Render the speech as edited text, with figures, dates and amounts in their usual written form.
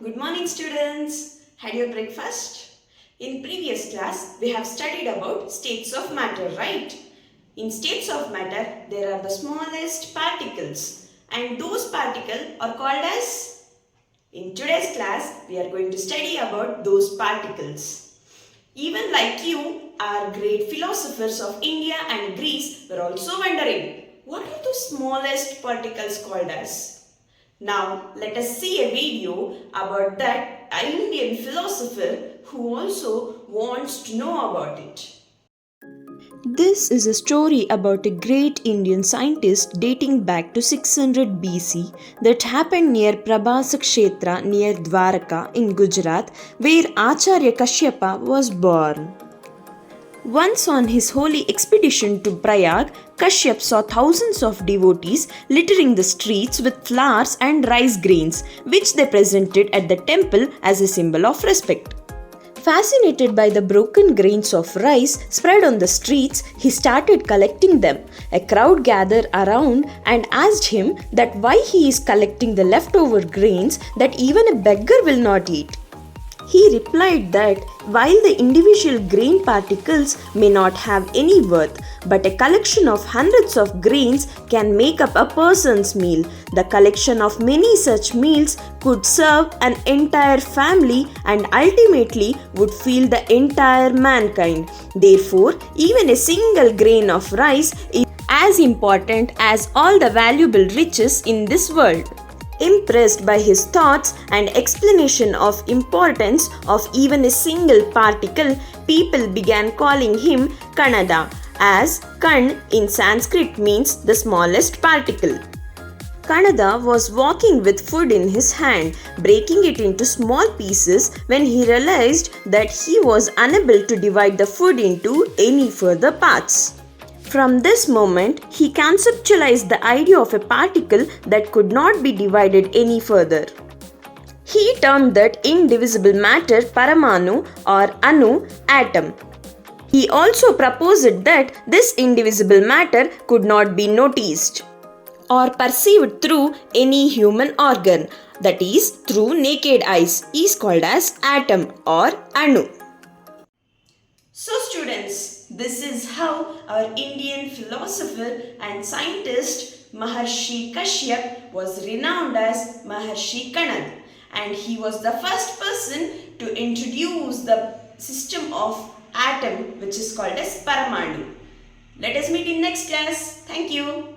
Good morning students. Had your breakfast? In previous class we have studied about states of matter, right? In states of matter there are the smallest particles and those particles are called as. In today's class we are going to study about those particles. Even like you, our great philosophers of India and Greece were also wondering, what are those smallest particles called as? Now let us see a video about that Indian philosopher who also wants to know about it. This is a story about a great Indian scientist dating back to 600 BC that happened near Prabhasa Kshetra near Dwaraka in Gujarat, where Acharya Kashyapa was born. Once on his holy expedition to Prayag, Kashyap saw thousands of devotees littering the streets with flowers and rice grains, which they presented at the temple as a symbol of respect. Fascinated by the broken grains of rice spread on the streets, he started collecting them. A crowd gathered around and asked him that why he is collecting the leftover grains that even a beggar will not eat. He replied that while the individual grain particles may not have any worth, but a collection of hundreds of grains can make up a person's meal. The collection of many such meals could serve an entire family and ultimately would feed the entire mankind. Therefore, even a single grain of rice is as important as all the valuable riches in this world. Impressed by his thoughts and explanation of importance of even a single particle, people began calling him Kanada, as Kan in Sanskrit means the smallest particle. Kanada was walking with food in his hand, breaking it into small pieces when he realized that he was unable to divide the food into any further parts. From this moment, he conceptualized the idea of a particle that could not be divided any further. He termed that indivisible matter paramanu or anu, atom. He also proposed that this indivisible matter could not be noticed or perceived through any human organ, that is, through naked eyes, is called as atom or anu. So students, this is how our Indian philosopher and scientist Maharshi Kashyap was renowned as Maharshi Kanad, and he was the first person to introduce the system of atom which is called as paramanu. Let us meet in next class. Thank you.